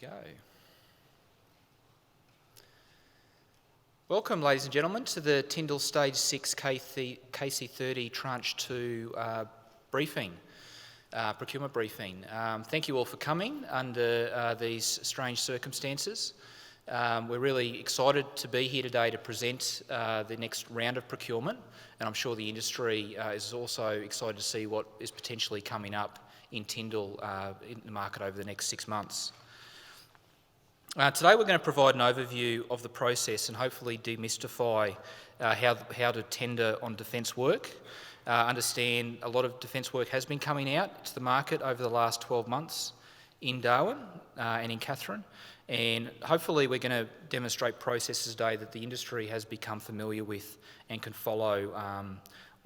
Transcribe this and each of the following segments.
go. Welcome, ladies and gentlemen, to the Tindal Stage 6 KC30 Tranche 2 briefing, procurement briefing. Thank you all for coming under these strange circumstances. We're really excited to be here today to present the next round of procurement, and I'm sure the industry is also excited to see what is potentially coming up in Tindal in the market over the next 6 months. Today we're going to provide an overview of the process and hopefully demystify how to tender on defence work. Understand a lot of defence work has been coming out to the market over the last 12 months in Darwin and in Katherine, and hopefully we're going to demonstrate processes today that the industry has become familiar with and can follow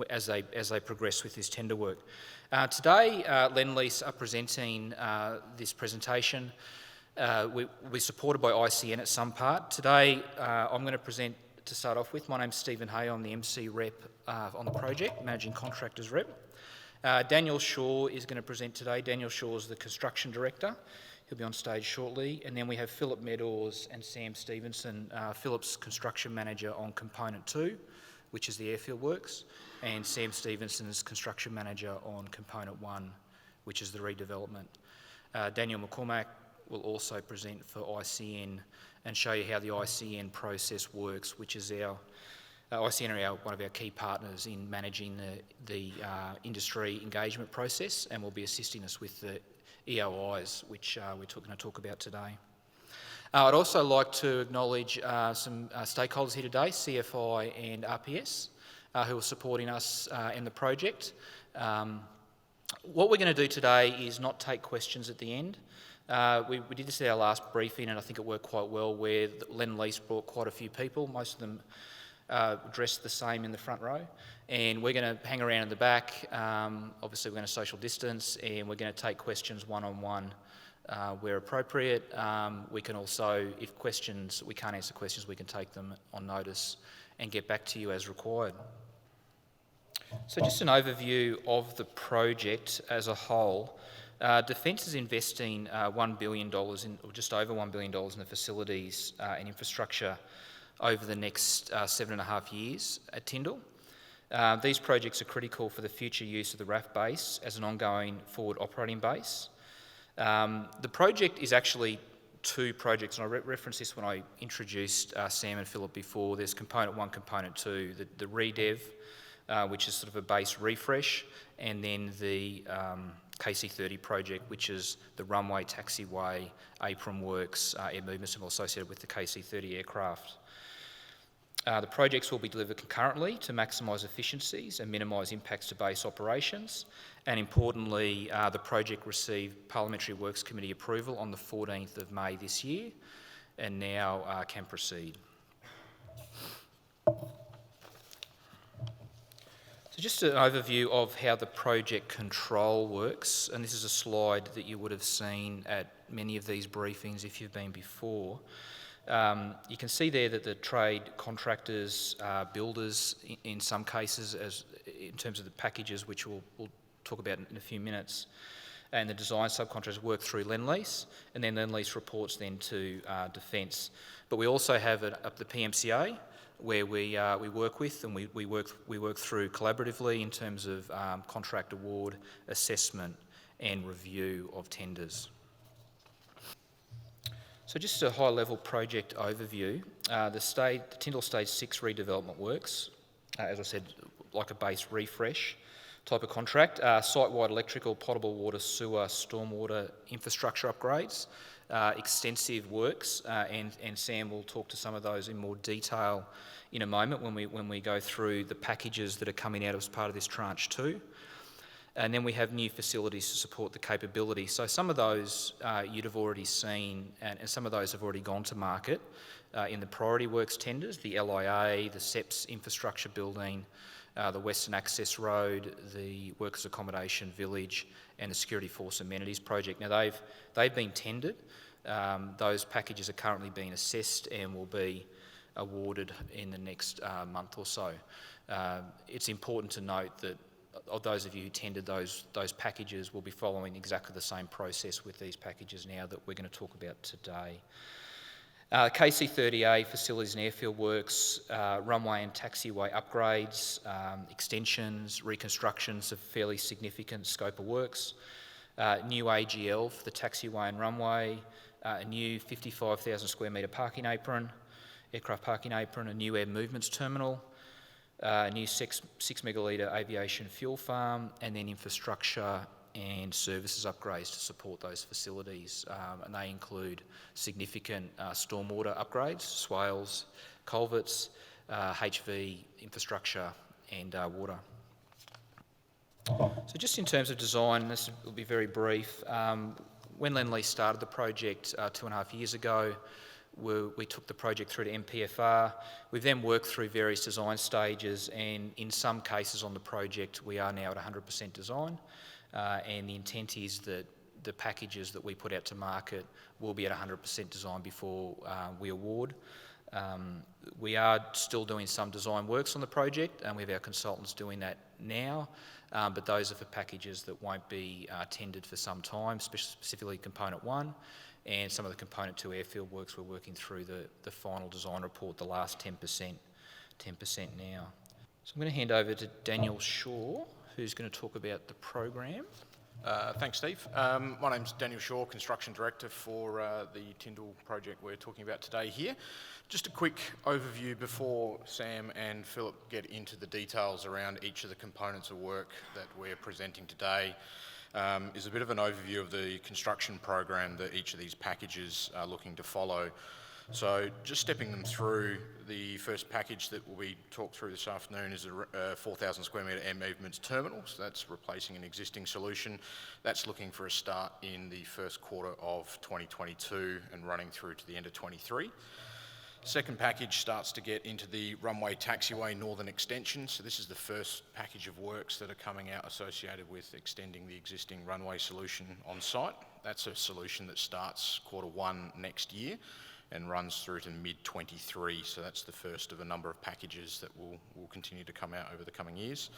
as they progress with this tender work. Today Lendlease are presenting this presentation. We're supported by ICN at some part. Today I'm going to present to start off with. My name's Stephen Hay, I'm the MC rep on the project, Managing Contractors rep. Daniel Shaw is going to present today. Daniel Shaw is the Construction Director. He'll be on stage shortly. And then we have Philip Meadows and Sam Stevenson, Philip's Construction Manager on Component 2, which is the Airfield works, and Sam Stevenson is Construction Manager on Component 1, which is the redevelopment. Daniel McCormack will also present for ICN and show you how the ICN process works, which is ICN are one of our key partners in managing the industry engagement process, and will be assisting us with the EOIs, which we're going to talk about today. I'd also like to acknowledge some stakeholders here today, CFI and RPS, who are supporting us in the project. What we're going to do today is not take questions at the end. We did this at our last briefing, and I think it worked quite well, where Lendlease brought quite a few people, most of them dressed the same in the front row, and we're going to hang around in the back. Obviously we're going to social distance, and we're going to take questions one-on-one where appropriate. We can also, if we can't answer questions, we can take them on notice and get back to you as required. So just an overview of the project as a whole. Defence is investing $1 billion or just over $1 billion in the facilities and infrastructure over the next 7.5 years at Tindal. These projects are critical for the future use of the RAAF base as an ongoing forward operating base. The project is actually two projects, and I referenced this when I introduced Sam and Philip before. There's Component 1, Component 2, the redev, which is sort of a base refresh, and then the KC30 project, which is the Runway, Taxiway, Apron works, air movement symbol associated with the KC30 aircraft. The projects will be delivered concurrently to maximise efficiencies and minimise impacts to base operations. And importantly, the project received Parliamentary Works Committee approval on the 14th of May this year, and now can proceed. So just an overview of how the project control works, and this is a slide that you would have seen at many of these briefings if you've been before. You can see there that the trade contractors, builders in some cases, as in terms of the packages, which we'll talk about in a few minutes, and the design subcontractors work through Lendlease, and then Lendlease reports then to Defence. But we also have the PMCA, where we work with, and we work through collaboratively in terms of contract award, assessment and review of tenders. So just a high-level project overview. The Tindal Stage 6 redevelopment works, as I said, like a base refresh type of contract. Site-wide electrical, potable water, sewer, stormwater infrastructure upgrades, extensive works, and Sam will talk to some of those in more detail in a moment when we go through the packages that are coming out as part of this Tranche 2. And then we have new facilities to support the capability. So some of those you'd have already seen, and some of those have already gone to market in the priority works tenders, the LIA, the SEPS infrastructure building, the Western Access Road, the Workers Accommodation Village, and the Security Force Amenities project. Now they've been tendered. Those packages are currently being assessed and will be awarded in the next month or so. It's important to note that of those of you who tendered those packages will be following exactly the same process with these packages now that we're going to talk about today. KC30A, facilities and airfield works, runway and taxiway upgrades, extensions, reconstructions of fairly significant scope of works, new AGL for the taxiway and runway, a new 55,000 square metre parking apron, aircraft parking apron, a new air movements terminal, a new 6 megalitre aviation fuel farm, and then infrastructure and services upgrades to support those facilities. And they include significant stormwater upgrades, swales, culverts, HV infrastructure and water. So just in terms of design, this will be very brief. When Lendlease started the project 2.5 years ago, we took the project through to MPFR. We've then worked through various design stages, and in some cases on the project we are now at 100% design, and the intent is that the packages that we put out to market will be at 100% design before we award. We are still doing some design works on the project, and we have our consultants doing that now, but those are for packages that won't be tendered for some time, specifically Component 1, and some of the Component 2 airfield works we're working through the final design report, the last 10% now. So I'm going to hand over to Daniel Shaw, who's going to talk about the program. Thanks, Steve. My name's Daniel Shaw, Construction Director for the Tindal project we're talking about today here. Just a quick overview before Sam and Philip get into the details around each of the components of work that we're presenting today. Is a bit of an overview of the construction program that each of these packages are looking to follow. So just stepping them through, the first package that will be talked through this afternoon is a 4,000 square metre air movements terminal. So that's replacing an existing solution. That's looking for a start in the first quarter of 2022 and running through to the end of 23. Second package starts to get into the Runway Taxiway Northern Extension. So this is the first package of works that are coming out associated with extending the existing runway solution on site. That's a solution that starts Q1 next year and runs through to mid-23, so that's the first of a number of packages that will continue to come out over the coming years.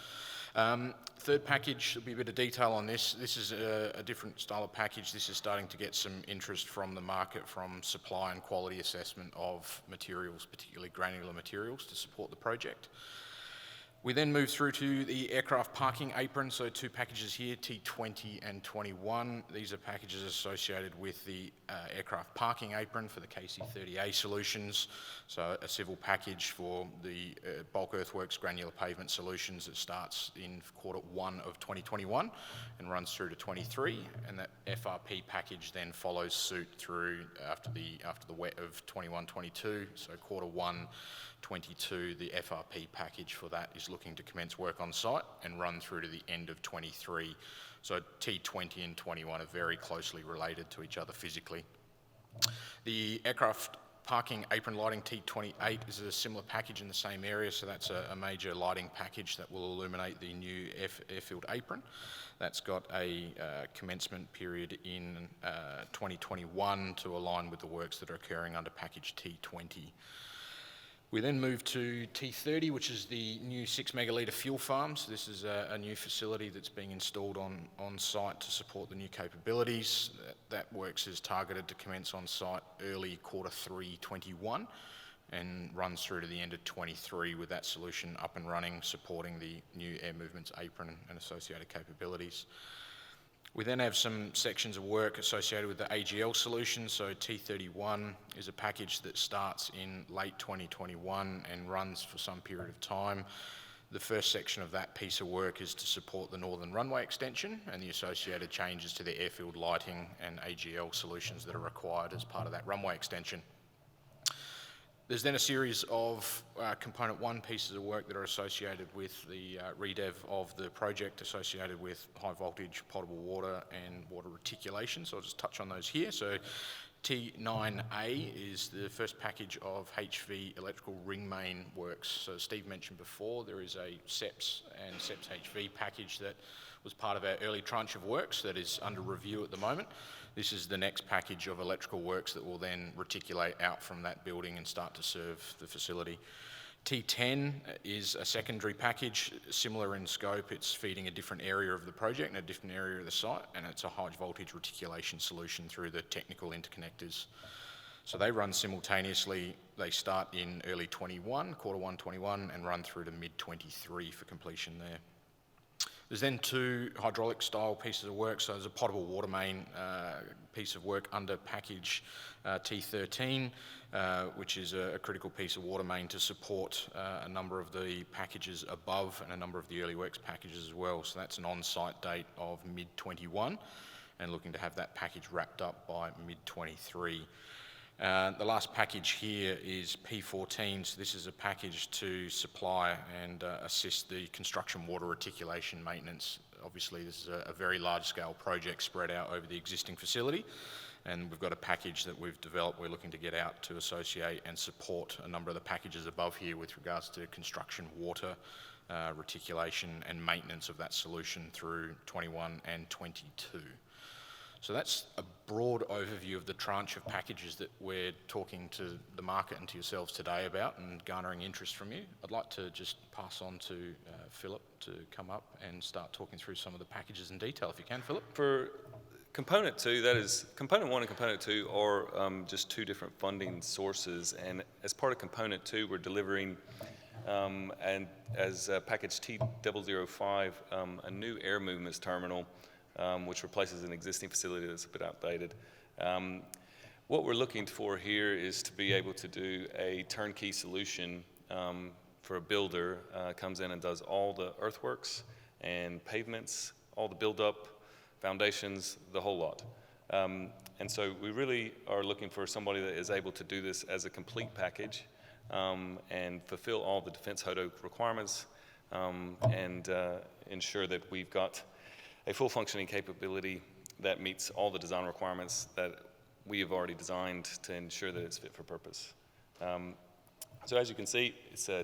Third package, there'll be a bit of detail on this. This is a different style of package. This is starting to get some interest from the market from supply and quality assessment of materials, particularly granular materials, to support the project. We then move through to the aircraft parking apron, so two packages here, T20 and 21. These are packages associated with the aircraft parking apron for the KC30A solutions, so a civil package for the bulk earthworks granular pavement solutions that starts in Q1 of 2021 and runs through to 23, and that FRP package then follows suit through after the wet of 21-22, so Q1 22, the FRP package for that is looking to commence work on site and run through to the end of 23. So T20 and 21 are very closely related to each other physically. The aircraft parking apron lighting T28 is a similar package in the same area, so that's a major lighting package that will illuminate the new airfield apron. That's got a commencement period in 2021 to align with the works that are occurring under package T20. We then move to T30, which is the new 6 megalitre fuel farm. So this is a new facility that's being installed on site to support the new capabilities. That works is targeted to commence on site early Q3 21 and runs through to the end of 23 with that solution up and running, supporting the new air movements apron and associated capabilities. We then have some sections of work associated with the AGL solution. So T31 is a package that starts in late 2021 and runs for some period of time. The first section of that piece of work is to support the northern runway extension and the associated changes to the airfield lighting and AGL solutions that are required as part of that runway extension. There's then a series of Component 1 pieces of work that are associated with the redev of the project associated with high voltage potable water and water reticulation. So I'll just touch on those here. So T9A is the first package of HV electrical ring main works. So Steve mentioned before, there is a SEPS and SEPS HV package that was part of our early tranche of works that is under review at the moment. This is the next package of electrical works that will then reticulate out from that building and start to serve the facility. T10 is a secondary package, similar in scope. It's feeding a different area of the project and a different area of the site, and it's a high voltage reticulation solution through the technical interconnectors. So they run simultaneously. They start in early 21, Q1 21, and run through to mid 23 for completion there. There's then two hydraulic style pieces of work. So there's a potable water main piece of work under package T13, which is a critical piece of water main to support a number of the packages above and a number of the early works packages as well. So that's an on-site date of mid 21 and looking to have that package wrapped up by mid 23. The last package here is P14, so this is a package to supply and assist the construction water reticulation maintenance. Obviously this is a very large scale project spread out over the existing facility, and we've got a package that we've developed we're looking to get out to associate and support a number of the packages above here with regards to construction water reticulation and maintenance of that solution through 21 and 22. So that's a broad overview of the tranche of packages that we're talking to the market and to yourselves today about and garnering interest from you. I'd like to just pass on to Philip to come up and start talking through some of the packages in detail, if you can, Philip. For component 2, that is, component 1 and component 2 are just two different funding sources, and as part of component 2, we're delivering and as package T005, a new air movements terminal, which replaces an existing facility that's a bit outdated. What we're looking for here is to be able to do a turnkey solution for a builder, comes in and does all the earthworks and pavements, all the build-up, foundations, the whole lot. And so we really are looking for somebody that is able to do this as a complete package and fulfill all the defense HODO requirements and ensure that we've got a full functioning capability that meets all the design requirements that we have already designed to ensure that it's fit for purpose. So as you can see, it's a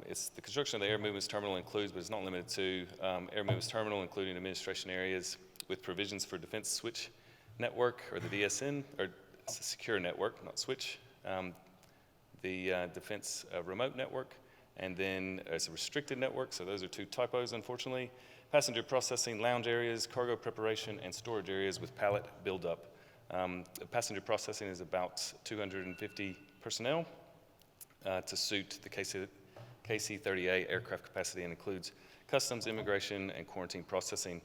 it's the construction of the air movements terminal includes, but it's not limited to, air movements terminal including administration areas with provisions for defense switch network, or the DSN, or it's a secure network, not switch, the defense remote network, and then it's a restricted network, so those are two typos unfortunately. Passenger processing, lounge areas, cargo preparation, and storage areas with pallet buildup. Passenger processing is about 250 personnel to suit the KC-30A aircraft capacity and includes customs, immigration, and quarantine processing.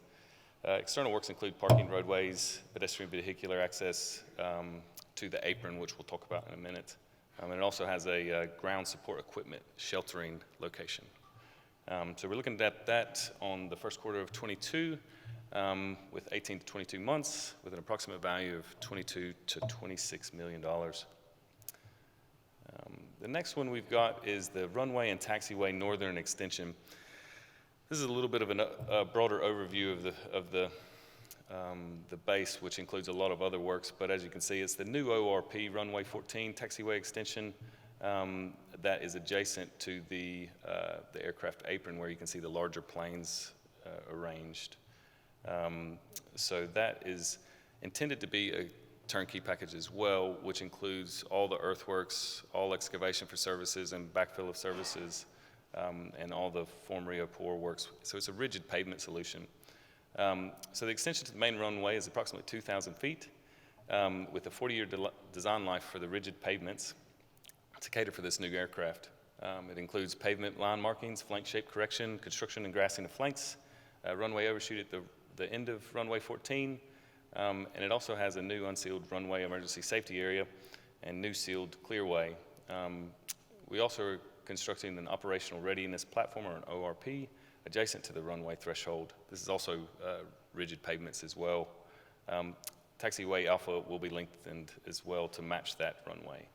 External works include parking, roadways, pedestrian vehicular access to the Apron, which we'll talk about in a minute. And it also has a ground support equipment sheltering location. So we're looking at that on the first quarter of 22 with 18 to 22 months with an approximate value of $22 to $26 million. The next one we've got is the Runway and Taxiway Northern Extension. This is a little bit of a broader overview of the base, which includes a lot of other works, but as you can see, it's the new ORP Runway 14 Taxiway Extension that is adjacent to the aircraft apron where you can see the larger planes arranged. So that is intended to be a turnkey package as well, which includes all the earthworks, all excavation for services and backfill of services, and all the form re-pour works. So it's a rigid pavement solution. So the extension to the main runway is approximately 2,000 feet with a 40-year design life for the rigid pavements to cater for this new aircraft. It includes pavement line markings, flank shape correction, construction and grassing of flanks, runway overshoot at the end of runway 14, and it also has a new unsealed runway emergency safety area and new sealed clearway. We also are constructing an operational readiness platform, or an ORP, adjacent to the runway threshold. This is also rigid pavements as well. Taxiway Alpha will be lengthened as well to match that runway.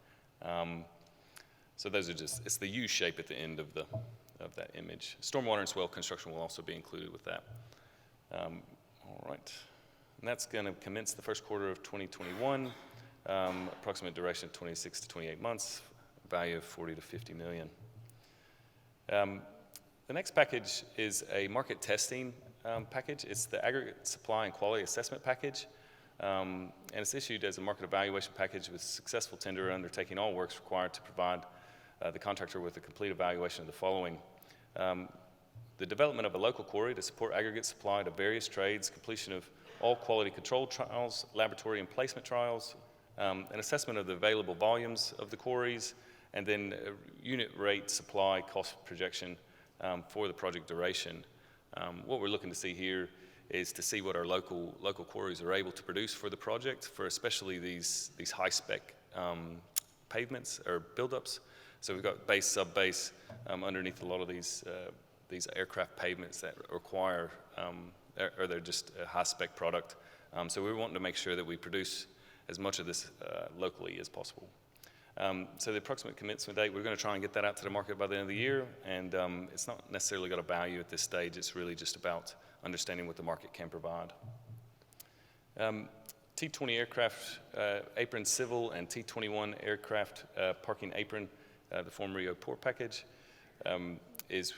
So those are just, it's the U shape at the end of that image. Stormwater and swell construction will also be included with that. All right, and that's going to commence the first quarter of 2021, approximate duration of 26 to 28 months, value of 40 to 50 million. The next package is a market testing package. It's the aggregate supply and quality assessment package, and it's issued as a market evaluation package with successful tender undertaking all works required to provide the contractor with a complete evaluation of the following. The development of a local quarry to support aggregate supply to various trades, completion of all quality control trials, laboratory and placement trials, an assessment of the available volumes of the quarries, and then unit rate supply cost projection for the project duration. What we're looking to see here is to see what our local quarries are able to produce for the project, for especially these high spec pavements or buildups. So we've got base, sub-base underneath a lot of these aircraft pavements that require, or they're just a high spec product. So we're wanting to make sure that we produce as much of this locally as possible. So the approximate commencement date, we're going to try and get that out to the market by the end of the year, and it's not necessarily got a value at this stage. It's really just about understanding what the market can provide. T-20 aircraft apron civil and T-21 aircraft parking apron, the former Rio port package, is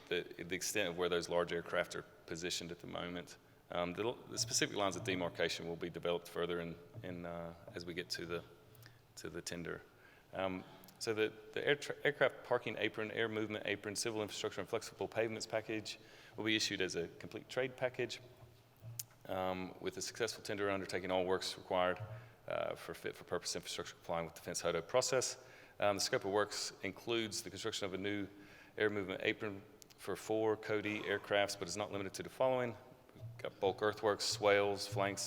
the extent of where those large aircraft are positioned at the moment. The specific lines of demarcation will be developed further as we get to the tender. So the aircraft parking apron, air movement apron, civil infrastructure and flexible pavements package will be issued as a complete trade package with a successful tender undertaking all works required for fit-for-purpose infrastructure complying with Defense HODO process. The scope of works includes the construction of a new air movement apron for 4 Cody aircrafts, but is not limited to the following. We've got bulk earthworks, swales, flank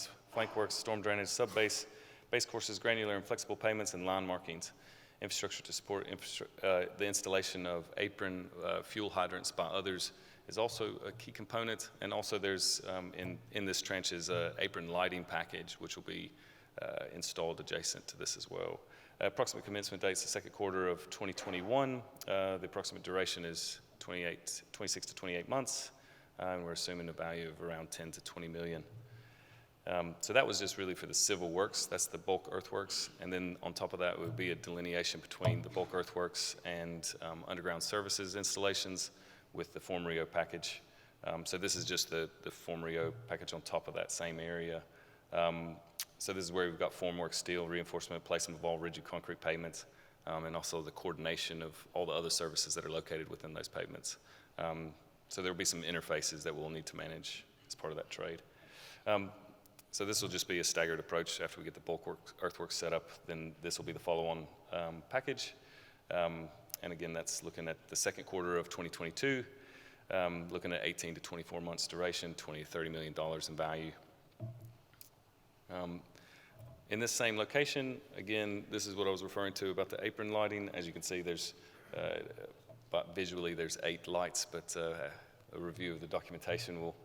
works, storm drainage, sub-base, base courses, granular and flexible pavements, and line markings. Infrastructure to support the installation of apron fuel hydrants by others is also a key component. And also there's, in this tranche is an apron lighting package, which will be installed adjacent to this as well. Approximate commencement date is the second quarter of 2021. The approximate duration is 26 to 28 months. And we're assuming a value of around 10 to 20 million. So that was just really for the civil works. That's the bulk earthworks. And then on top of that would be a delineation between the bulk earthworks and underground services installations with the form Rio package. So this is just the form Rio package on top of that same area. So this is where we've got formwork, steel, reinforcement, placement of all rigid concrete pavements, and also the coordination of all the other services that are located within those pavements. So there will be some interfaces that we'll need to manage as part of that trade. So this will just be a staggered approach. After we get the bulk earthworks set up, then this will be the follow-on package. And again, that's looking at the second quarter of 2022, looking at 18 to 24 months duration, $20 to $30 million in value. In this same location, again, this is what I was referring to about the apron lighting. As you can see, there's, but visually there's 8 lights, but a review of the documentation will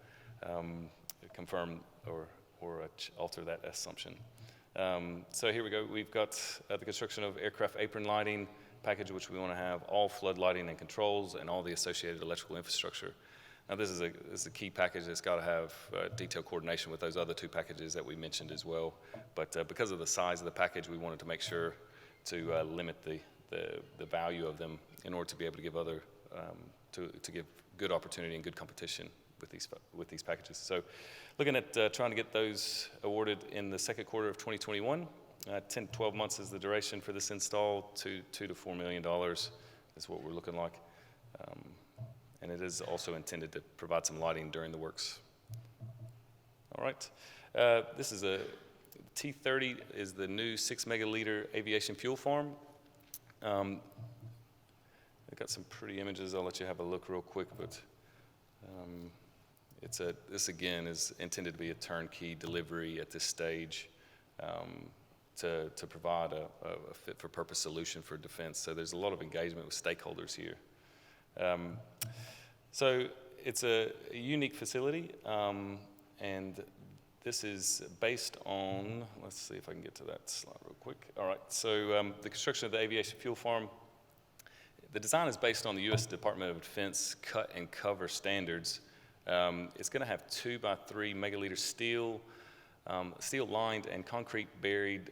confirm or alter that assumption. So here we go. We've got the construction of aircraft apron lighting package, which we want to have all flood lighting and controls and all the associated electrical infrastructure. Now this is a key package that's got to have detailed coordination with those other 2 packages that we mentioned as well. But because of the size of the package, we wanted to make sure to limit the value of them in order to be able to give to give good opportunity and good competition with these packages. So looking at trying to get those awarded in the second quarter of 2021. 10 to 12 months is the duration for this install. $2 to $4 million is what we're looking like. And it is also intended to provide some lighting during the works. All right. This is a T30 is the new 6 Megalitre aviation fuel farm. I've got some pretty images. I'll let you have a look real quick, but this again is intended to be a turnkey delivery at this stage to provide a fit-for-purpose solution for defense. So there's a lot of engagement with stakeholders here. So it's a unique facility, and this is based on, let's see if I can get to that slide real quick. All right, so the construction of the aviation fuel farm, the design is based on the U.S. Department of Defense cut and cover standards. It's going to have 2 by 3 megaliter steel lined and concrete buried,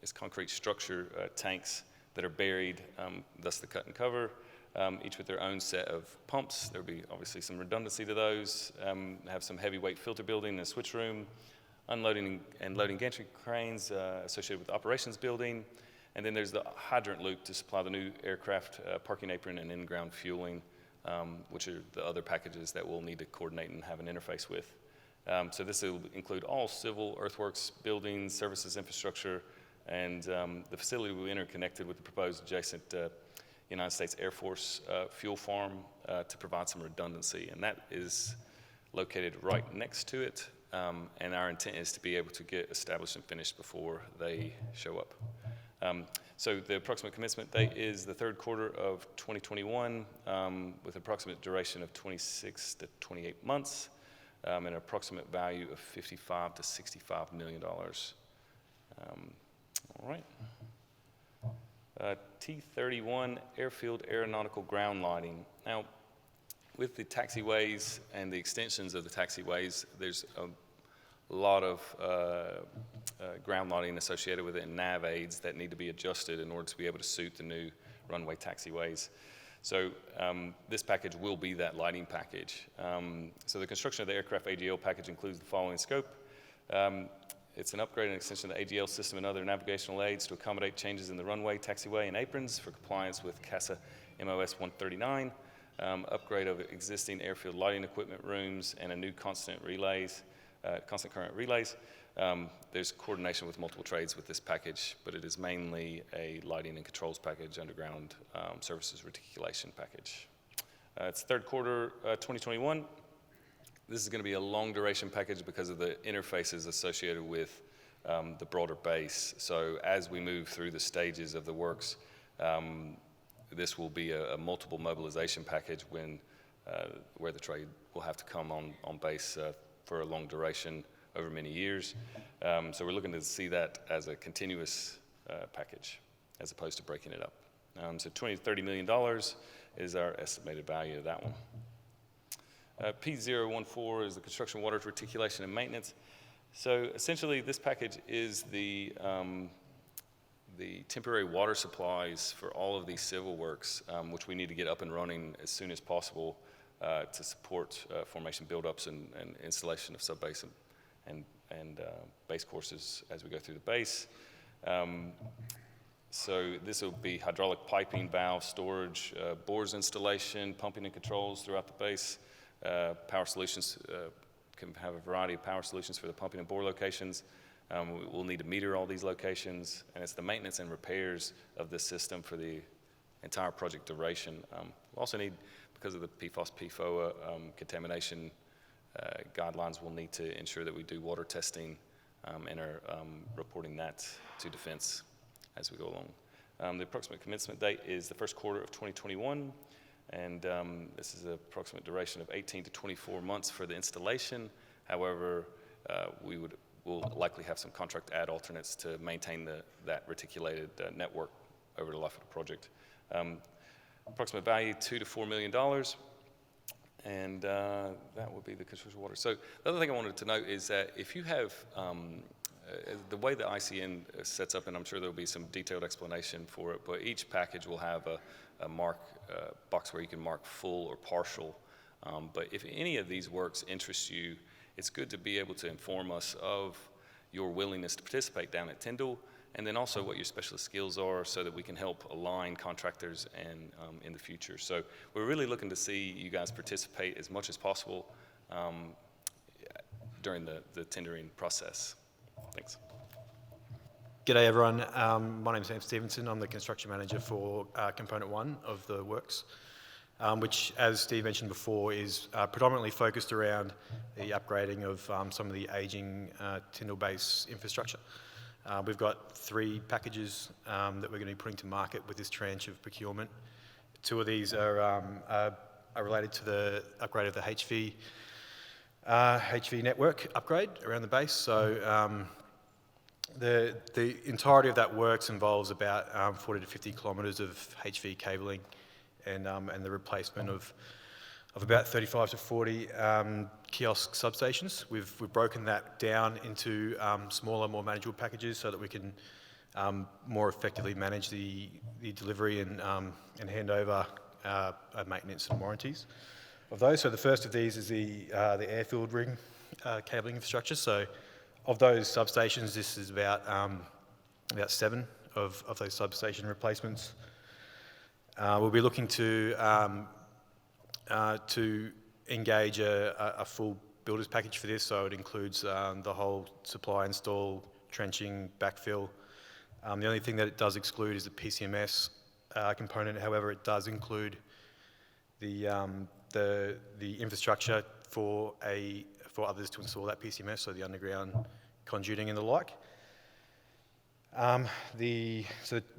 it's concrete structure tanks that are buried, thus the cut and cover, each with their own set of pumps. There'll be obviously some redundancy to those, have some heavyweight filter building and switch room, unloading and loading gantry cranes associated with the operations building, And then there's the hydrant loop to supply the new aircraft parking apron and in-ground fueling, which are the other packages that we'll need to coordinate and have an interface with. So this will include all civil, earthworks, buildings, services, infrastructure, and the facility will be interconnected with the proposed adjacent United States Air Force fuel farm to provide some redundancy. And that is located right next to it. And our intent is to be able to get established and finished before they show up. So the approximate commencement date is the third quarter of 2021, with approximate duration of 26 to 28 months, and an approximate value of $55 to $65 million. All right. T31 Airfield Aeronautical ground lighting. Now, with the taxiways and the extensions of the taxiways, there's a lot of ground lighting associated with it and nav aids that need to be adjusted in order to be able to suit the new runway taxiways. So this package will be that lighting package. So the construction of the aircraft AGL package includes the following scope. It's an upgrade and extension of the AGL system and other navigational aids to accommodate changes in the runway, taxiway, and aprons for compliance with CASA MOS 139. Upgrade of existing airfield lighting equipment rooms and a new constant current relays. There's coordination with multiple trades with this package, but it is mainly a lighting and controls package, underground services reticulation package. It's third quarter 2021. This is going to be a long duration package because of the interfaces associated with the broader base. So as we move through the stages of the works, this will be a multiple mobilization package where the trade will have to come on base for a long duration over many years. So we're looking to see that as a continuous package as opposed to breaking it up. So $20 to $30 million is our estimated value of that one. P014 is the construction, water reticulation, and maintenance. So essentially, this package is the temporary water supplies for all of these civil works, which we need to get up and running as soon as possible to support formation buildups and installation of subbase and base courses as we go through the base. So this will be hydraulic piping, valve storage, bores installation, pumping and controls throughout the base. Power solutions can have a variety of power solutions for the pumping and bore locations. We'll need to meter all these locations, and it's the maintenance and repairs of this system for the entire project duration. We'll also need, because of the PFOS, PFOA contamination guidelines, we'll need to ensure that we do water testing and are reporting that to Defense as we go along. The approximate commencement date is the first quarter of 2021. And this is an approximate duration of 18 to 24 months for the installation. However, we'll likely have some contract ad alternates to maintain that reticulated network over the life of the project. Approximate value, $2 to $4 million. And that would be the construction water. So the other thing I wanted to note is that if you have, the way the ICN sets up, and I'm sure there'll be some detailed explanation for it, but each package will have a box where you can mark full or partial. But if any of these works interest you, it's good to be able to inform us of your willingness to participate down at Tindal, and then also what your specialist skills are so that we can help align contractors and in the future. So we're really looking to see you guys participate as much as possible during the tendering process. Thanks. G'day everyone, my name's Sam Stevenson. I'm the construction manager for component 1 of the works, which, as Steve mentioned before, is predominantly focused around the upgrading of some of the ageing Tindal base infrastructure. We've got 3 packages that we're going to be putting to market with this tranche of procurement. 2 of these are related to the upgrade of the HV network upgrade around the base. So the entirety of that works involves about 40 to 50 kilometres of HV cabling and the replacement of about 35 to 40 kiosk substations. We've broken that down into smaller, more manageable packages so that we can more effectively manage the delivery and hand over maintenance and warranties of those. So the first of these is the Airfield ring cabling infrastructure. So of those substations, this is about 7 of those substation replacements. We'll be looking to engage a full builder's package for this, so it includes the whole supply, install, trenching, backfill. The only thing that it does exclude is the PCMS component. However, it does include the infrastructure for others to install that PCMS, so the underground conduiting and the like. So the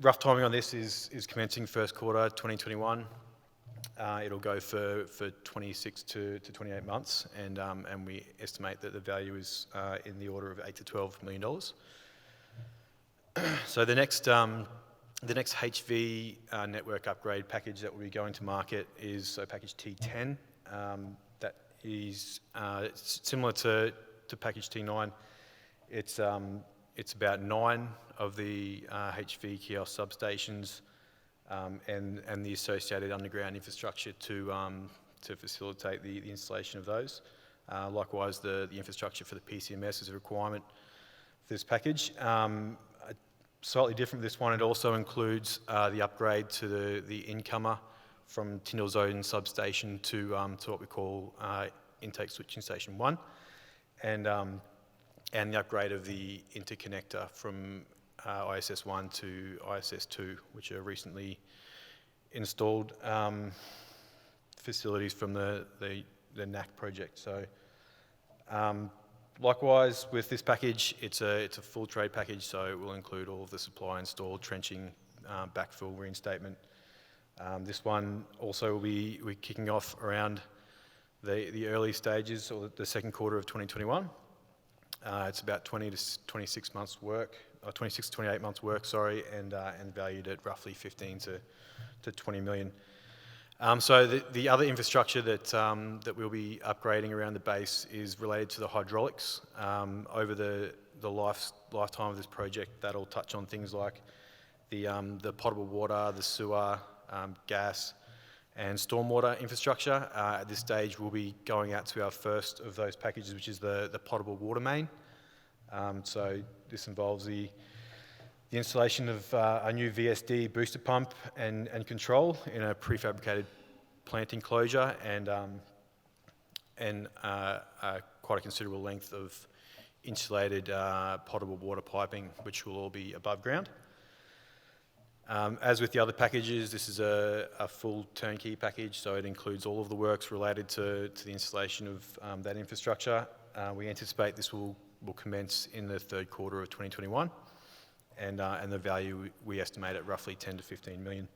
rough timing on this is commencing first quarter 2021. It'll go for 26 to 28 months, and we estimate that the value is in the order of $8 to $12 million. So the next HV network upgrade package that will be going to market is package T10. That is similar to package T9. It's about 9 of the HV kiosk substations and the associated underground infrastructure to facilitate the installation of those. Likewise, the infrastructure for the PCMS is a requirement for this package. Slightly different, this one, it also includes the upgrade to the incomer from Tindal's own substation to what we call intake switching station 1, and the upgrade of the interconnector from ISS 1 to ISS 2, which are recently installed facilities from the NAC project. So likewise, with this package, it's a full trade package, so it will include all of the supply, install, trenching, backfill, reinstatement. This one also will be kicking off around the early stages, or the second quarter of 2021. It's about 20 to 26 months work, or 26 to 28 months work, sorry, and valued at roughly 15 to 20 million. So the other infrastructure that we'll be upgrading around the base is related to the hydraulics. Over the lifetime of this project, that'll touch on things like the potable water, the sewer, gas, and stormwater infrastructure. At this stage, we'll be going out to our first of those packages, which is the potable water main. So this involves the installation of a new VSD booster pump and control in a prefabricated plant enclosure, and quite a considerable length of insulated potable water piping, which will all be above ground. As with the other packages, this is a full turnkey package, so it includes all of the works related to the installation of that infrastructure. We anticipate this will commence in the third quarter of 2021, and the value we estimate at roughly 10 to 15 million.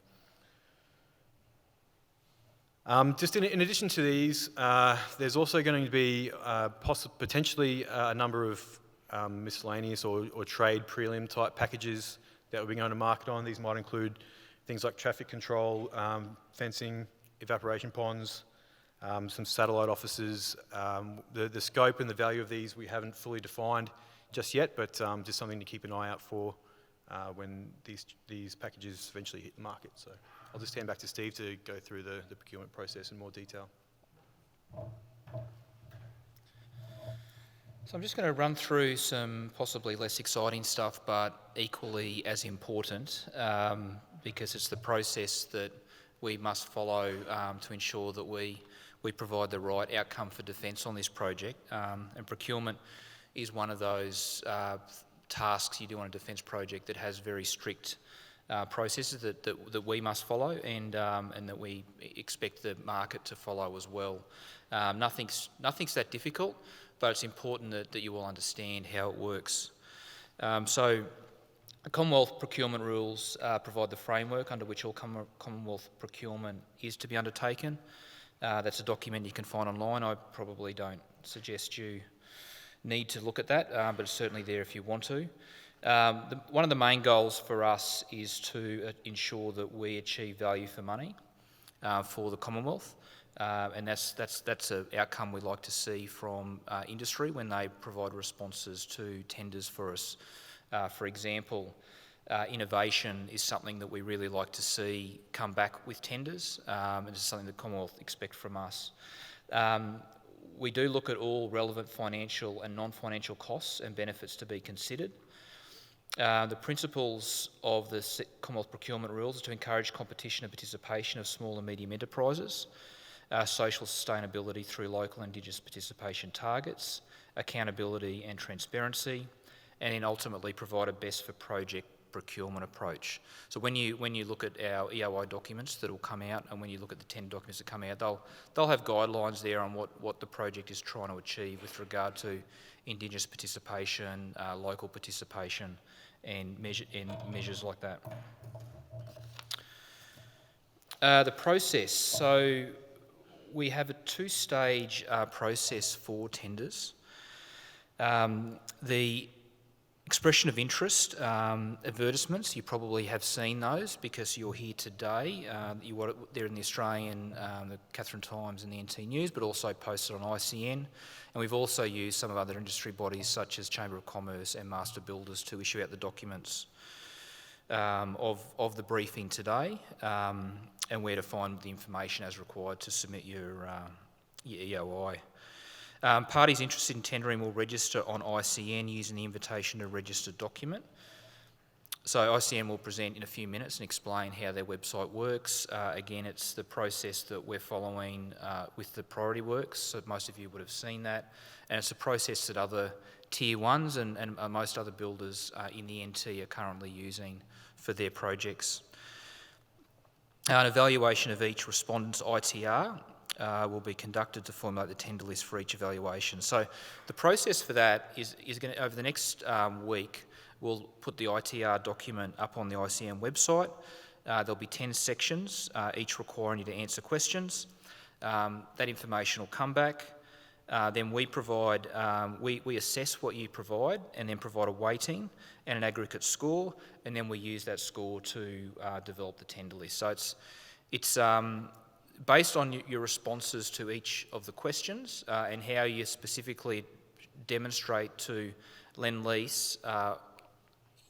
Just in addition to these, there's also going to be potentially a number of miscellaneous or trade prelim type packages that we'll be going to market on. These might include things like traffic control, fencing, evaporation ponds, some satellite offices. The scope and the value of these we haven't fully defined just yet, but just something to keep an eye out for when these packages eventually hit the market. So I'll just hand back to Steve to go through the procurement process in more detail. So I'm just going to run through some possibly less exciting stuff, but equally as important, because it's the process that we must follow to ensure that we provide the right outcome for defence on this project. And procurement is one of those tasks you do on a defence project that has very strict processes that we must follow, and that we expect the market to follow as well. Nothing's that difficult, but it's important that you all understand how it works. So the Commonwealth procurement rules provide the framework under which all Commonwealth procurement is to be undertaken. That's a document you can find online. I probably don't suggest you need to look at that, but it's certainly there if you want to. One of the main goals for us is to ensure that we achieve value for money for the Commonwealth. And that's an outcome we'd like to see from industry when they provide responses to tenders for us. For example, innovation is something that we really like to see come back with tenders, and it's something the Commonwealth expect from us. We do look at all relevant financial and non-financial costs and benefits to be considered. The principles of the Commonwealth Procurement Rules are to encourage competition and participation of small and medium enterprises, social sustainability through local and Indigenous participation targets, accountability and transparency, and then ultimately provide a best for project procurement approach. So when you look at our EOI documents that will come out, and when you look at the 10 documents that come out, they'll have guidelines there on what the project is trying to achieve with regard to Indigenous participation, local participation, and measures like that. The process. So we have a two-stage process for tenders. The expression of interest advertisements, you probably have seen those because you're here today. They're in the Australian, the Catherine Times and the NT News, but also posted on ICN. And we've also used some of other industry bodies such as Chamber of Commerce and Master Builders to issue out the documents of the briefing today, and where to find the information as required to submit your EOI. Parties interested in tendering will register on ICN using the invitation to register document. So ICN will present in a few minutes and explain how their website works. Again, it's the process that we're following with the priority works, so most of you would have seen that. And it's a process that other tier ones and most other builders in the NT are currently using for their projects. An evaluation of each respondent's ITR will be conducted to formulate the tender list for each evaluation. So the process for that is going to, over the next week, we'll put the ITR document up on the ICN website. There'll be 10 sections, each requiring you to answer questions. That information will come back. Then we provide, we assess what you provide and then provide a weighting and an aggregate score, and then we use that score to develop the tender list. So it's based on your responses to each of the questions and how you specifically demonstrate to Lendlease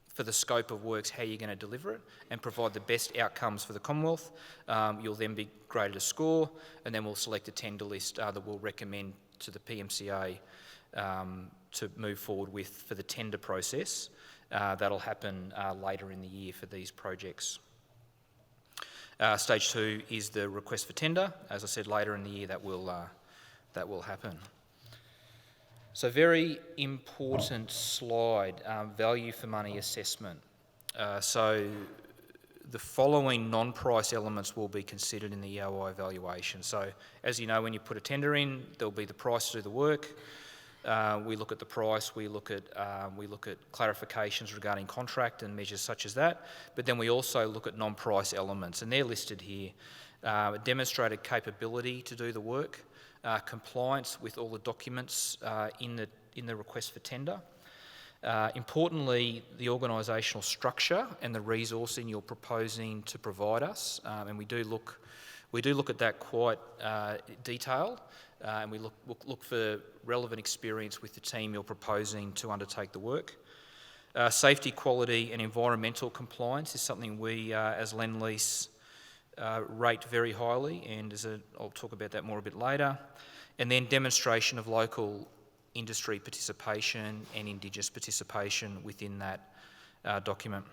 for the scope of works how you're going to deliver it and provide the best outcomes for the Commonwealth. You'll then be graded a score, and then we'll select a tender list that we'll recommend to the PMCA to move forward with for the tender process. That'll happen later in the year for these projects. Stage 2 is the request for tender. As I said, later in the year that will happen. So very important slide, value for money assessment. So the following non-price elements will be considered in the EOI evaluation. So as you know, when you put a tender in, there'll be the price to do the work. We look at the price, we look at clarifications regarding contract and measures such as that, but then we also look at non-price elements, and they're listed here. Demonstrated capability to do the work, compliance with all the documents in the request for tender. Importantly, the organisational structure and the resourcing you're proposing to provide us, and we do look at that quite detailed. And we look for relevant experience with the team you're proposing to undertake the work. Safety, quality and environmental compliance is something we as Lendlease rate very highly, and I'll talk about that more a bit later. And then demonstration of local industry participation and Indigenous participation within that document.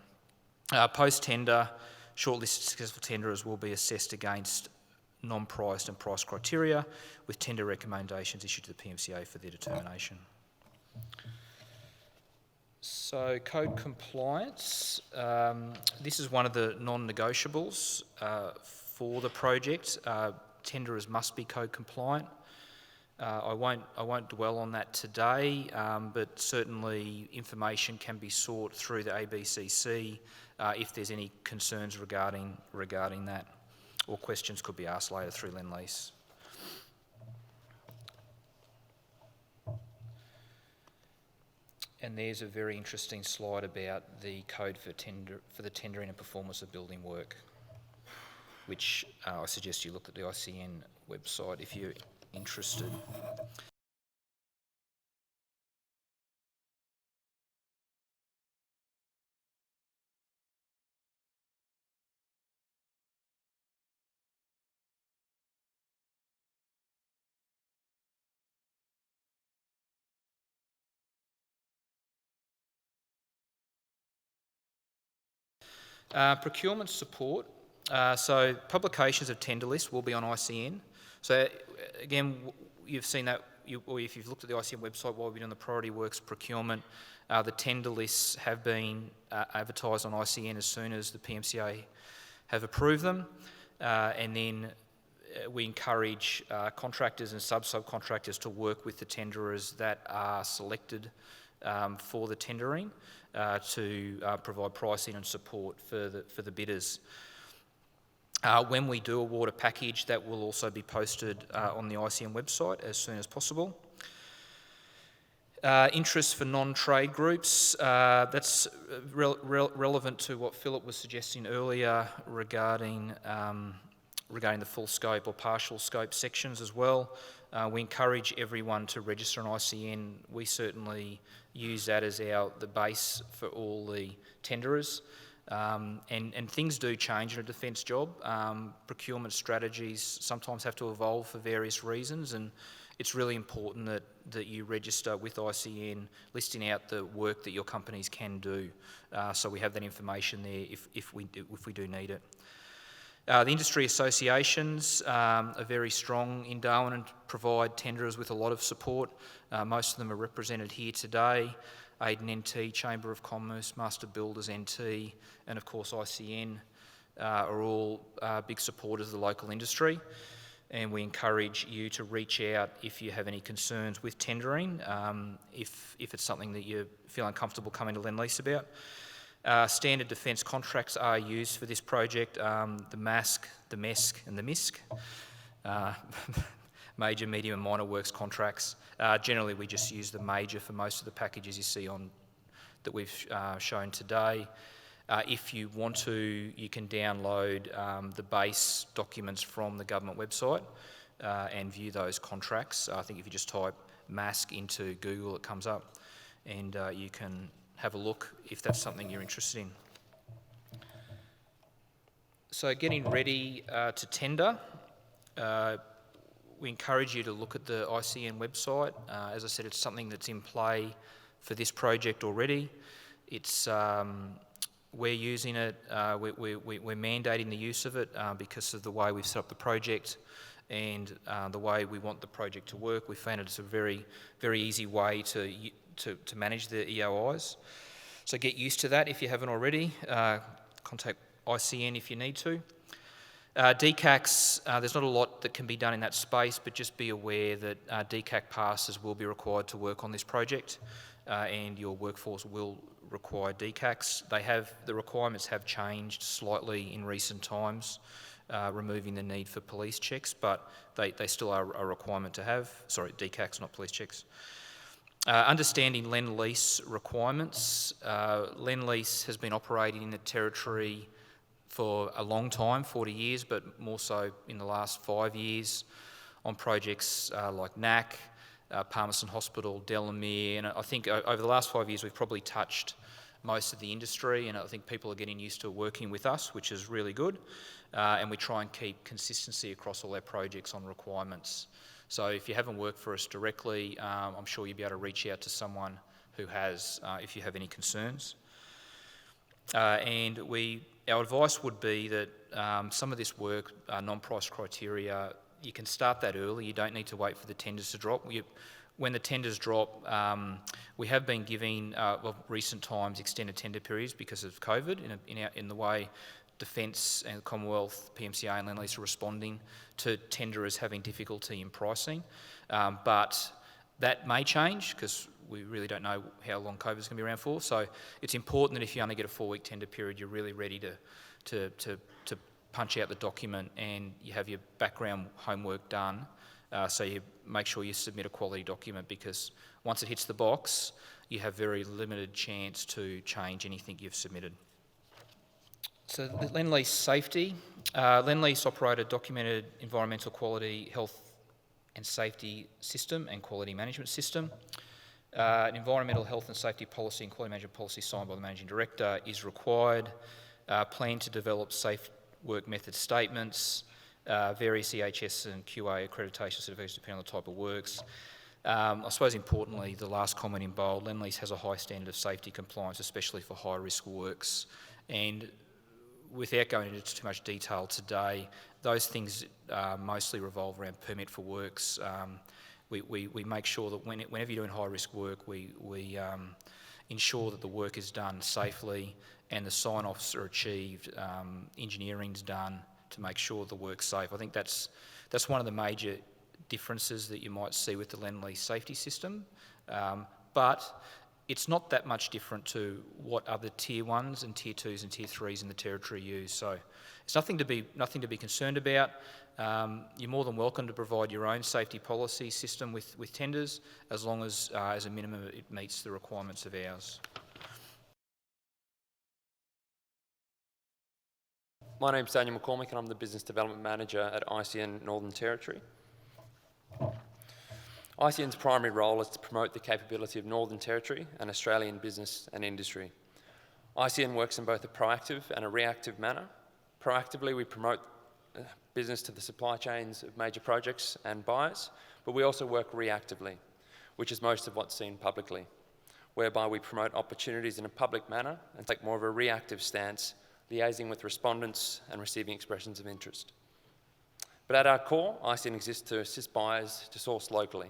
Post-tender, shortlisted successful tenderers will be assessed against non-priced and price criteria, with tender recommendations issued to the PMCA for their determination. So code compliance, this is one of the non-negotiables for the project. Tenderers must be code compliant. I won't dwell on that today, but certainly information can be sought through the ABCC if there's any concerns regarding that, or questions could be asked later through Lendlease. And there's a very interesting slide about the code for the tendering and performance of building work, which I suggest you look at the ICN website if you're interested. Procurement support. So publications of tender lists will be on ICN. So again, you've seen that, or if you've looked at the ICN website while we've been on the priority works procurement, the tender lists have been advertised on ICN as soon as the PMCA have approved them, and then we encourage contractors and subcontractors to work with the tenderers that are selected for the tendering to provide pricing and support for the bidders. When we do award a package, that will also be posted on the ICN website as soon as possible. Interest for non-trade groups, that's relevant to what Philip was suggesting earlier regarding the full scope or partial scope sections as well. We encourage everyone to register on ICN. We certainly use that as the base for all the tenderers. And things do change in a defence job. Procurement strategies sometimes have to evolve for various reasons, and it's really important that you register with ICN, listing out the work that your companies can do, so we have that information there if we do need it. The industry associations are very strong in Darwin and provide tenderers with a lot of support. Most of them are represented here today. Aiden NT, Chamber of Commerce, Master Builders NT, and of course ICN are all big supporters of the local industry. And we encourage you to reach out if you have any concerns with tendering, if it's something that you feel uncomfortable coming to Lendlease about. Standard defence contracts are used for this project, the MASC, the MESC and the MISC. Major, medium and minor works contracts. Generally we just use the major for most of the packages you see that we've shown today. If you want to, you can download the base documents from the government website and view those contracts. I think if you just type MASC into Google, it comes up, and you can have a look if that's something you're interested in. So getting ready to tender, we encourage you to look at the ICN website. As I said, it's something that's in play for this project already. It's we're using it, we're mandating the use of it because of the way we've set up the project and the way we want the project to work. We found it's a very, very easy way to manage the EOIs. So get used to that if you haven't already. Contact ICN if you need to. DCACs, there's not a lot that can be done in that space, but just be aware that DCAC passes will be required to work on this project, and your workforce will require DCACs. The requirements have changed slightly in recent times, removing the need for police checks, but they still are a requirement to have. Sorry, DCACs, not police checks. Understanding Lendlease requirements. Lendlease has been operating in the territory for a long time, 40 years, but more so in the last 5 years on projects like NAC, Palmerston Hospital, Delamere, and I think over the last 5 years we've probably touched most of the industry, and I think people are getting used to working with us, which is really good, and we try and keep consistency across all our projects on requirements. So if you haven't worked for us directly, I'm sure you'll be able to reach out to someone who has if you have any concerns. And our advice would be that some of this work, non-price criteria, you can start that early. You don't need to wait for the tenders to drop. When the tenders drop, we have been giving, recent times, extended tender periods because of COVID in the way Defence and Commonwealth, PMCA and Lendlease are responding to tenderers having difficulty in pricing. But that may change because we really don't know how long COVID's going to be around for. So it's important that if you only get a 4-week tender period, you're really ready to punch out the document and you have your background homework done. So you make sure you submit a quality document, because once it hits the box, you have very limited chance to change anything you've submitted. So the Lendlease safety. Lendlease operate a documented environmental quality, health and safety system and quality management system. An environmental health and safety policy and quality management policy signed by the Managing Director is required. Plan to develop safe work method statements, various EHS and QA accreditation certificates depending on the type of works. I suppose importantly, the last comment in bold, Lendlease has a high standard of safety compliance, especially for high risk works. And without going into too much detail today, those things mostly revolve around permit for works. We make sure that whenever you're doing high-risk work, we ensure that the work is done safely and the sign-offs are achieved, engineering's done to make sure the work's safe. I think that's one of the major differences that you might see with the Lendlease safety system, but it's not that much different to what other Tier 1s and Tier 2s and Tier 3s in the Territory use. So it's nothing to be concerned about. You're more than welcome to provide your own safety policy system with tenders, as long as a minimum it meets the requirements of ours. My name's Daniel McCormick and I'm the Business Development Manager at ICN Northern Territory. ICN's primary role is to promote the capability of Northern Territory and Australian business and industry. ICN works in both a proactive and a reactive manner. Proactively, we promote business to the supply chains of major projects and buyers, but we also work reactively, which is most of what's seen publicly, whereby we promote opportunities in a public manner and take more of a reactive stance, liaising with respondents and receiving expressions of interest. But at our core, ICN exists to assist buyers to source locally.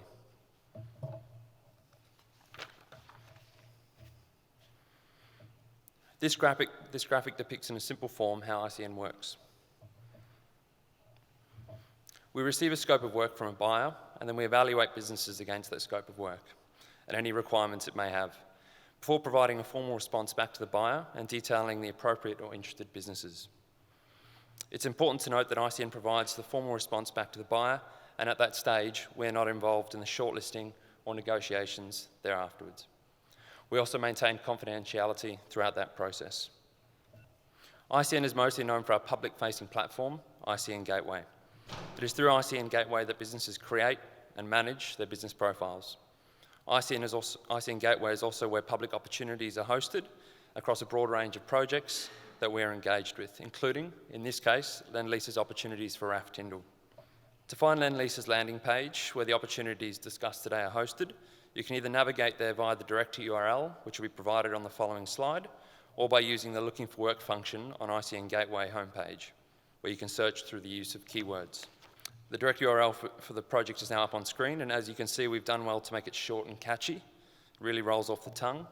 This graphic depicts in a simple form how ICN works. We receive a scope of work from a buyer, and then we evaluate businesses against that scope of work and any requirements it may have, before providing a formal response back to the buyer and detailing the appropriate or interested businesses. It's important to note that ICN provides the formal response back to the buyer, and at that stage, we're not involved in the shortlisting or negotiations thereafterwards. We also maintain confidentiality throughout that process. ICN is mostly known for our public-facing platform, ICN Gateway. It is through ICN Gateway that businesses create and manage their business profiles. ICN Gateway is also where public opportunities are hosted across a broad range of projects that we are engaged with, including, in this case, Lendlease's opportunities for RAAF Tindal. To find Lendlease's landing page, where the opportunities discussed today are hosted, you can either navigate there via the direct URL, which will be provided on the following slide, or by using the Looking for Work function on ICN Gateway homepage, where you can search through the use of keywords. The direct URL for the project is now up on screen, and as you can see, we've done well to make it short and catchy. It really rolls off the tongue.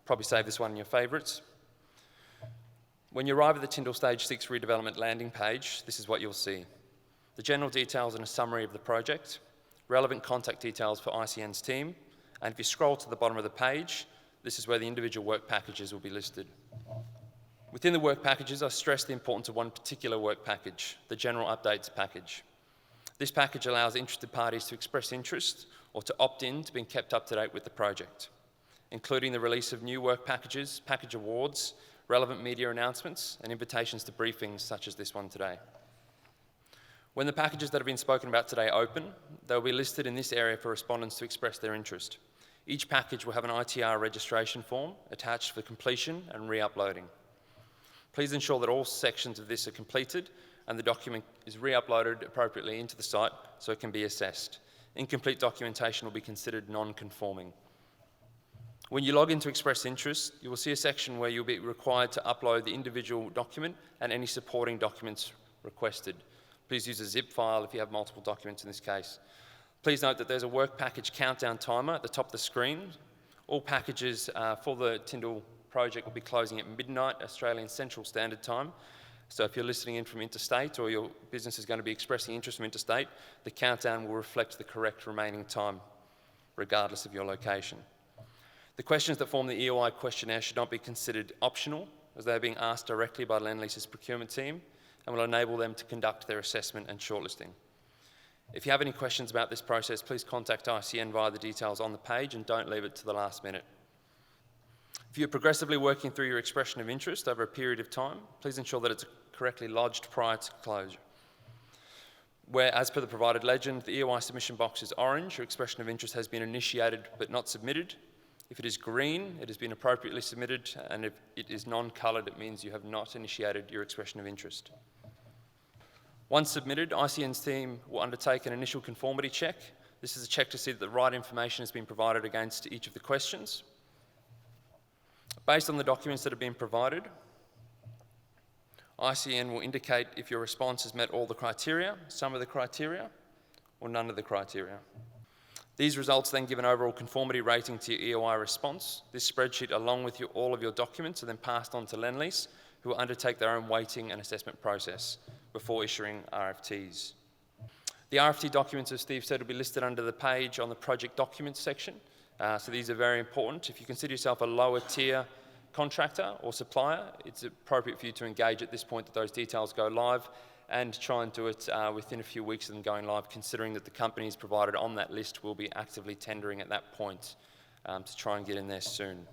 Probably save this one in your favourites. When you arrive at the Tindal Stage 6 redevelopment landing page, this is what you'll see. The general details and a summary of the project, relevant contact details for ICN's team, and if you scroll to the bottom of the page, this is where the individual work packages will be listed. Within the work packages, I stress the importance of one particular work package, the General Updates package. This package allows interested parties to express interest or to opt in to being kept up to date with the project, including the release of new work packages, package awards, relevant media announcements, and invitations to briefings such as this one today. When the packages that have been spoken about today open, they will be listed in this area for respondents to express their interest. Each package will have an ITR registration form attached for completion and re-uploading. Please ensure that all sections of this are completed and the document is re-uploaded appropriately into the site so it can be assessed. Incomplete documentation will be considered non-conforming. When you log in to express interest, you will see a section where you'll be required to upload the individual document and any supporting documents requested. Please use a zip file if you have multiple documents in this case. Please note that there's a work package countdown timer at the top of the screen. All packages for the Tindal project will be closing at midnight Australian Central Standard Time. So if you're listening in from interstate or your business is going to be expressing interest from interstate, the countdown will reflect the correct remaining time, regardless of your location. The questions that form the EOI questionnaire should not be considered optional, as they are being asked directly by Lendlease's procurement team and will enable them to conduct their assessment and shortlisting. If you have any questions about this process, please contact ICN via the details on the page and don't leave it to the last minute. If you're progressively working through your expression of interest over a period of time, please ensure that it's correctly lodged prior to closure. Where, as per the provided legend, the EOI submission box is orange, your expression of interest has been initiated but not submitted. If it is green, it has been appropriately submitted, and if it is non-coloured, it means you have not initiated your expression of interest. Once submitted, ICN's team will undertake an initial conformity check. This is a check to see that the right information has been provided against each of the questions. Based on the documents that have been provided, ICN will indicate if your response has met all the criteria, some of the criteria, or none of the criteria. These results then give an overall conformity rating to your EOI response. This spreadsheet, along with all of your documents, are then passed on to Lendlease, who will undertake their own weighting and assessment process before issuing RFTs. The RFT documents, as Steve said, will be listed under the page on the project documents section. So these are very important. If you consider yourself a lower tier contractor or supplier, it's appropriate for you to engage at this point that those details go live, and try and do it within a few weeks of them going live, considering that the companies provided on that list will be actively tendering at that point to try and get in there soon.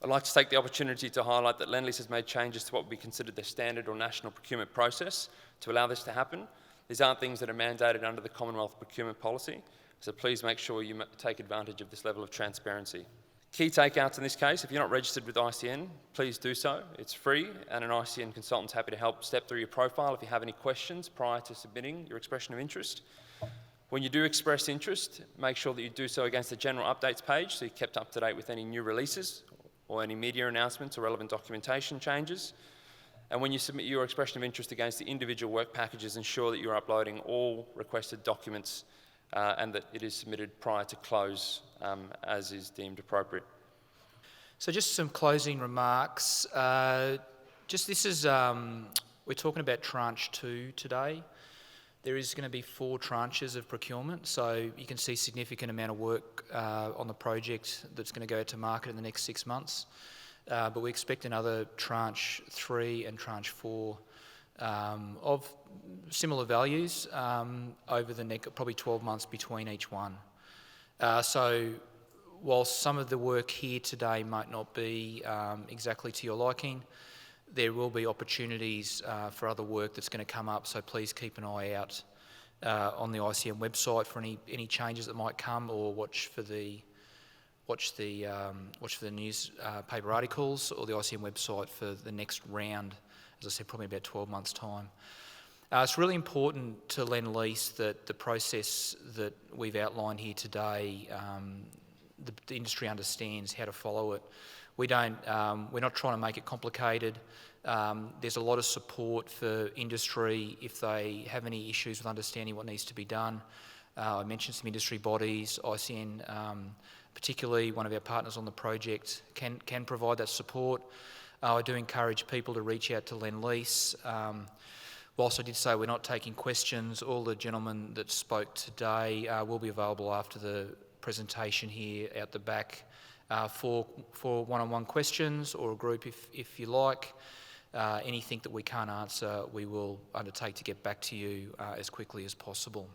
I'd like to take the opportunity to highlight that Lendlease has made changes to what would be considered the standard or national procurement process to allow this to happen. These aren't things that are mandated under the Commonwealth procurement policy, so please make sure you take advantage of this level of transparency. Key takeouts in this case: if you're not registered with ICN, please do so. It's free, and an ICN consultant's happy to help step through your profile if you have any questions prior to submitting your expression of interest. When you do express interest, make sure that you do so against the general updates page, so you're kept up to date with any new releases or any media announcements or relevant documentation changes. And when you submit your expression of interest against the individual work packages, ensure that you're uploading all requested documents and that it is submitted prior to close as is deemed appropriate. So just some closing remarks. We're talking about tranche 2 today. There is going to be 4 tranches of procurement, so you can see significant amount of work on the project that's going to go to market in the next 6 months. But we expect another tranche 3 and tranche 4 of similar values over the next probably 12 months between each one. So whilst some of the work here today might not be exactly to your liking, there will be opportunities for other work that's going to come up, so please keep an eye out on the ICN website for any changes that might come, or watch for the newspaper articles or the ICN website for the next round, as I said, probably about 12 months' time. It's really important to Lendlease that the process that we've outlined here today, the industry understands how to follow it. We're not trying to make it complicated. There's a lot of support for industry if they have any issues with understanding what needs to be done. I mentioned some industry bodies. ICN, particularly one of our partners on the project, can provide that support. I do encourage people to reach out to Lendlease. Whilst I did say we're not taking questions, all the gentlemen that spoke today will be available after the presentation here out the back for one-on-one questions, or a group if you like. Anything that we can't answer, we will undertake to get back to you as quickly as possible.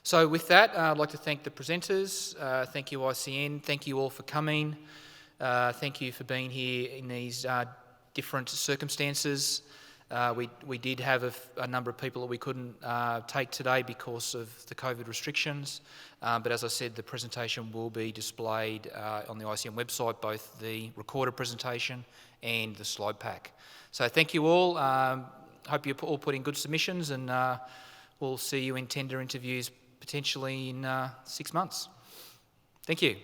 So with that, I'd like to thank the presenters. Thank you, ICN. Thank you all for coming. Thank you for being here in these different circumstances. We did have a number of people that we couldn't take today because of the COVID restrictions, but as I said, the presentation will be displayed on the ICN website, both the recorded presentation and the slide pack. So thank you all. Hope you all put in good submissions, and we'll see you in tender interviews potentially in 6 months. Thank you.